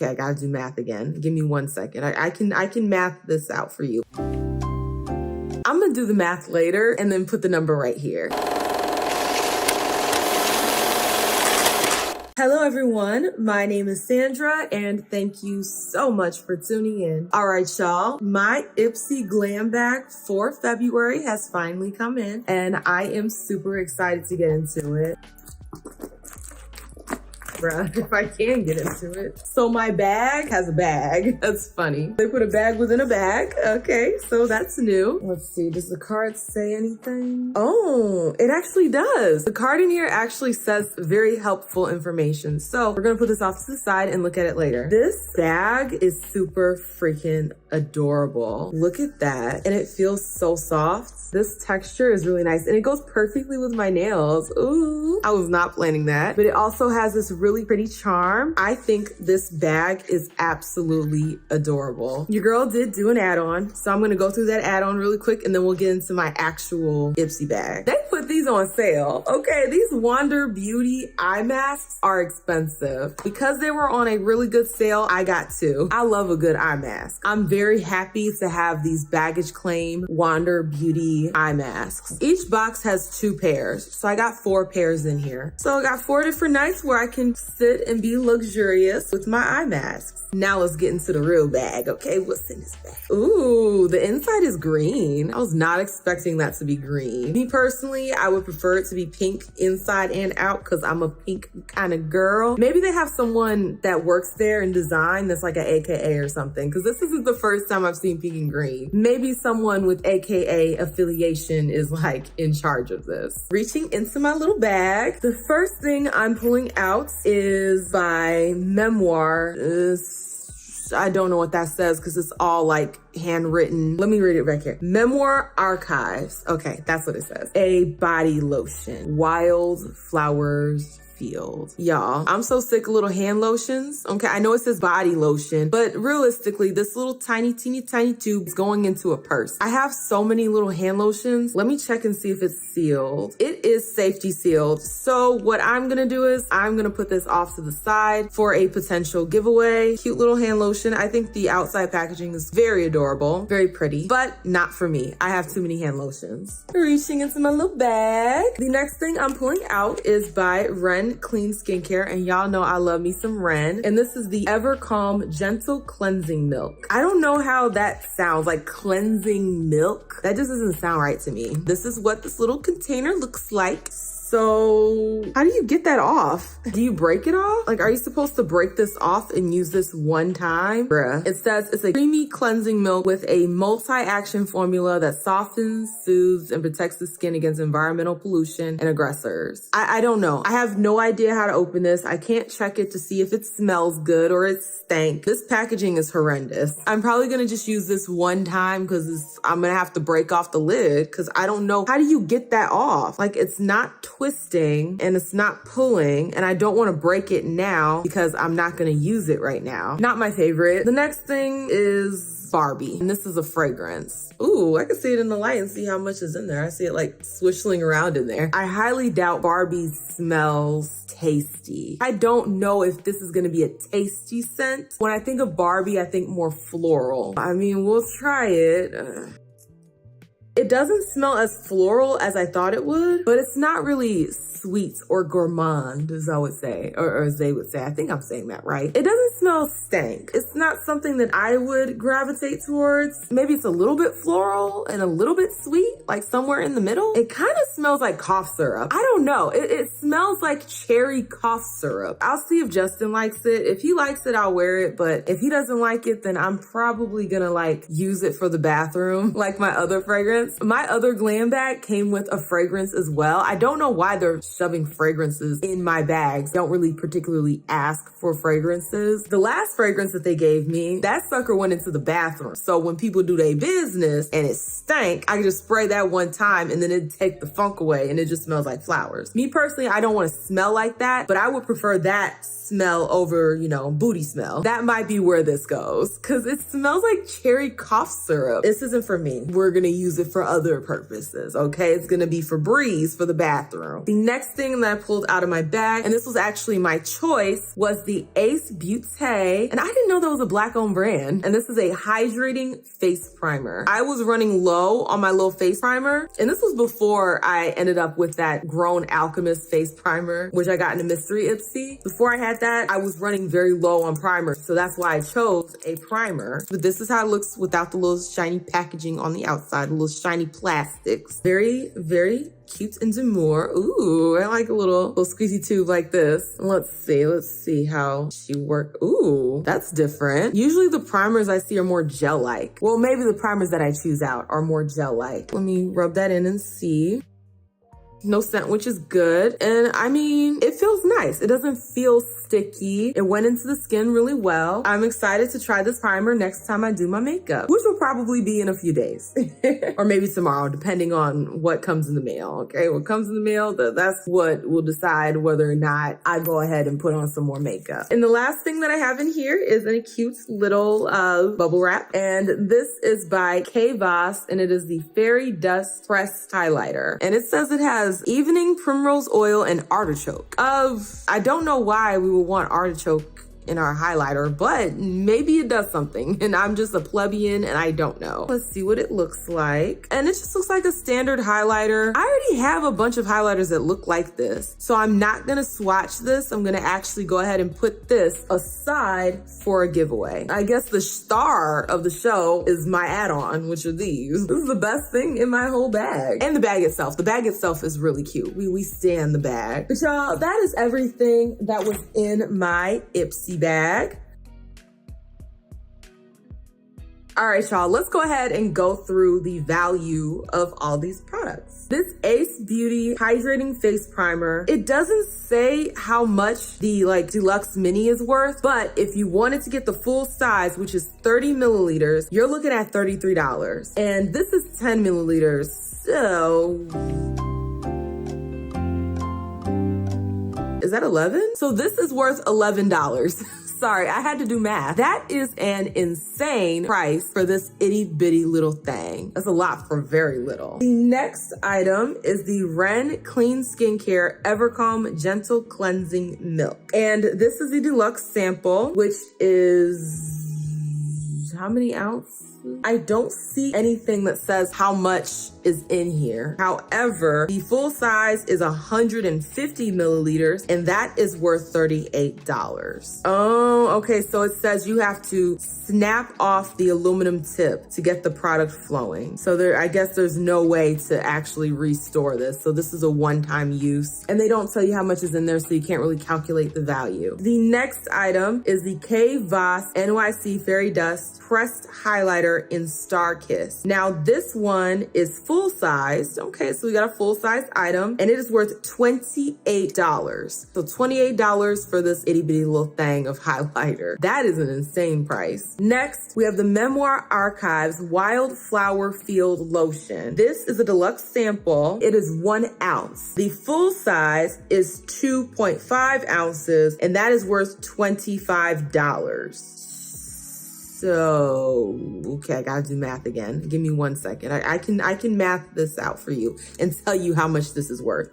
Okay, I gotta do math again. Give me 1 second. I can math this out for you. I'm gonna do the math later and then put the number right here. Hello everyone, my name is Sandra and thank you so much for tuning in. All right, y'all, my Ipsy Glam bag for February has finally come in and I am super excited to get into it. Bruh, if I can get into it. So my bag has a bag. That's funny. They put a bag within a bag. Okay, so that's new. Let's see, does the card say anything? Oh, it actually does. The card in here actually says very helpful information. So we're gonna put this off to the side and look at it later. This bag is super freaking adorable. Look at that. And it feels so soft. This texture is really nice and it goes perfectly with my nails. Ooh, I was not planning that. But it also has this really pretty charm. I think this bag is absolutely adorable. Your girl did do an add-on, so I'm gonna go through that add-on really quick and then we'll get into my actual Ipsy bag. They put these on sale. Okay, these Wander Beauty eye masks are expensive. Because they were on a really good sale, I got two. I love a good eye mask. I'm very happy to have these baggage claim Wander Beauty eye masks. Each box has 2 pairs, so I got 4 pairs in here. So I got 4 different nights where I can sit and be luxurious with my eye masks. Now let's get into the real bag, okay? What's in this bag? Ooh, the inside is green. I was not expecting that to be green. Me personally, I would prefer it to be pink inside and out because I'm a pink kind of girl. Maybe they have someone that works there in design that's like an AKA or something because this isn't the first time I've seen pink and green. Maybe someone with AKA affiliation is like in charge of this. Reaching into my little bag, the first thing I'm pulling out is by Memoir. I don't know what that says because it's all like handwritten. Let me read it right here. Memoir Archives. Okay, that's what it says. A body lotion. Wild Flowers Field. Y'all, I'm so sick of little hand lotions. Okay, I know it says body lotion, but realistically, this little tiny tube is going into a purse. I have so many little hand lotions. Let me check and see if it's sealed. It is safety sealed. So what I'm gonna do is I'm gonna put this off to the side for a potential giveaway. Cute little hand lotion. I think the outside packaging is very adorable, very pretty, but not for me. I have too many hand lotions. Reaching into my little bag. The next thing I'm pulling out is by Ren Clean Skincare, and y'all know I love me some Ren, and this is the Ever Calm Gentle Cleansing Milk. I don't know how that sounds, like cleansing milk. That just doesn't sound right to me. This is what this little container looks like. So how do you get that off? Do you break it off? Like, are you supposed to break this off and use this one time? Bruh. It says it's a creamy cleansing milk with a multi-action formula that softens, soothes, and protects the skin against environmental pollution and aggressors. I don't know. I have no idea how to open this. I can't check it to see if it smells good or it stank. This packaging is horrendous. I'm probably gonna just use this one time because I'm gonna have to break off the lid because I don't know. How do you get that off? Like, it's not twisting and it's not pulling, and I don't want to break it now because I'm not going to use it right now. Not my favorite. The next thing is Barbie, and this is a fragrance. Ooh, I can see it in the light and see how much is in there. I see it like swishing around in there. I highly doubt Barbie smells tasty. I don't know if this is gonna be a tasty scent. When I think of Barbie, I think more floral. I mean, we'll try it. It doesn't smell as floral as I thought it would, but it's not really sweet or gourmand, as I would say, or as they would say. I think I'm saying that right. It doesn't smell stank. It's not something that I would gravitate towards. Maybe it's a little bit floral and a little bit sweet, like somewhere in the middle. It kind of smells like cough syrup. I don't know. It smells like cherry cough syrup. I'll see if Justin likes it. If he likes it, I'll wear it, but if he doesn't like it, then I'm probably gonna like use it for the bathroom, like my other fragrance. My other Glam bag came with a fragrance as well. I don't know why they're shoving fragrances in my bags. Don't really particularly ask for fragrances. The last fragrance that they gave me, that sucker went into the bathroom. So when people do their business and it stank, I can just spray that one time and then it'd take the funk away and it just smells like flowers. Me personally, I don't want to smell like that, but I would prefer that smell over, you know, booty smell. That might be where this goes because it smells like cherry cough syrup. This isn't for me. We're gonna use it for other purposes, okay? It's gonna be for Breeze for the bathroom. The next thing that I pulled out of my bag, and this was actually my choice, was the Ace Beauté. And I didn't know that was a Black-owned brand. And this is a hydrating face primer. I was running low on my little face primer, and this was before I ended up with that Grown Alchemist face primer, which I got in a mystery Ipsy. Before I had that, I was running very low on primer, so that's why I chose a primer. But this is how it looks without the little shiny packaging on the outside, the little shiny plastics. Very, very cute and demure. Ooh, I like a little squeezy tube like this. Let's see how she works. Ooh, that's different. Usually the primers I see are more gel-like. Well, maybe the primers that I choose out are more gel-like. Let me rub that in and see. No scent, which is good. And I mean, it feels nice. It doesn't feel sticky. It went into the skin really well. I'm excited to try this primer next time I do my makeup, which will probably be in a few days or maybe tomorrow, depending on what comes in the mail. Okay, what comes in the mail, that's what will decide whether or not I go ahead and put on some more makeup. And the last thing that I have in here is a cute little bubble wrap. And this is by Kay Voss, and it is the Fairy Dust Pressed Highlighter. And it says it has evening primrose oil and artichoke. I don't know why we would want artichoke in our highlighter, but maybe it does something and I'm just a plebeian and I don't know. Let's see what it looks like. And it just looks like a standard highlighter. I already have a bunch of highlighters that look like this, so I'm not gonna swatch this. I'm gonna actually go ahead and put this aside for a giveaway. I guess the star of the show is my add-on, which are these. This is the best thing in my whole bag. And the bag itself. The bag itself is really cute. We stand the bag. But y'all, that is everything that was in my Ipsy bag. All right, y'all, let's go ahead and go through the value of all these products. This Ace Beauty Hydrating Face Primer, it doesn't say how much the deluxe mini is worth, but if you wanted to get the full size, which is 30 milliliters, you're looking at $33. And this is 10 milliliters, so is that 11? So this is worth $11. Sorry, I had to do math. That is an insane price for this itty bitty little thing. That's a lot for very little. The next item is the Ren Clean Skincare Evercalm Gentle Cleansing Milk. And this is the deluxe sample, which is how many ounces? I don't see anything that says how much is in here. However, the full size is 150 milliliters, and that is worth $38. Oh, okay, so it says you have to snap off the aluminum tip to get the product flowing. So I guess there's no way to actually restore this. So this is a one-time use, and they don't tell you how much is in there, so you can't really calculate the value. The next item is the Kay Voss NYC Fairy Dust Pressed Highlighter in Star Kiss. Now this one is full size. Okay, so we got a full size item and it is worth $28. So $28 for this itty bitty little thing of highlighter. That is an insane price. Next, we have the Memoir Archives Wildflower Field Lotion. This is a deluxe sample. It is 1 ounce. The full size is 2.5 ounces and that is worth $25. So, okay, I gotta do math again. Give me 1 second. I can math this out for you and tell you how much this is worth.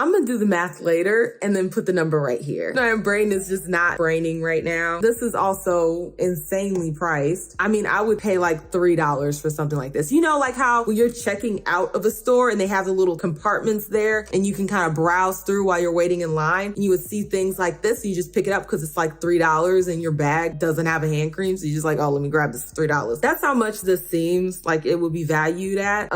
I'm gonna do the math later and then put the number right here. My brain is just not braining right now. This is also insanely priced. I mean, I would pay like $3 for something like this. You know, like how when you're checking out of a store and they have the little compartments there and you can kind of browse through while you're waiting in line, and you would see things like this and you just pick it up because it's like $3 and your bag doesn't have a hand cream. So you're just like, oh, let me grab this for $3. That's how much this seems like it would be valued at.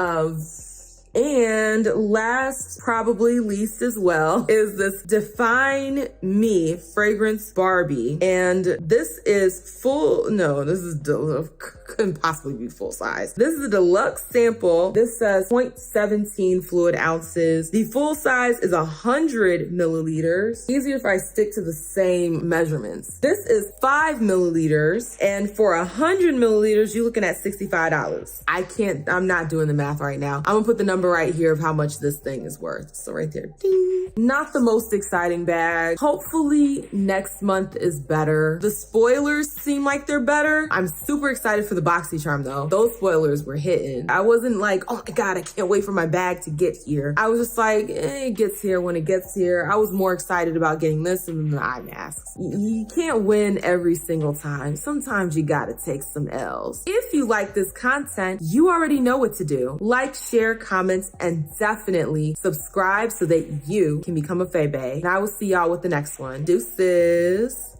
And last, probably least as well, is this Define Me Fragrance Barbie. And this is couldn't possibly be full size. This is a deluxe sample. This says 0.17 fluid ounces. The full size is 100 milliliters. Easier if I stick to the same measurements. This is 5 milliliters. And for 100 milliliters, you're looking at $65. I'm not doing the math right now. I'm gonna put the number right here of how much this thing is worth. So right there, ding. Not the most exciting bag. Hopefully next month is better. The spoilers seem like they're better. I'm super excited for the the BoxyCharm though. Those spoilers were hitting. I wasn't like, oh my God, I can't wait for my bag to get here. I was just like, it gets here when it gets here. I was more excited about getting this than the eye masks. You can't win every single time. Sometimes you gotta take some L's. If you like this content, you already know what to do. Like, share, comment, and definitely subscribe so that you can become a Fae Bae. And I will see y'all with the next one. Deuces.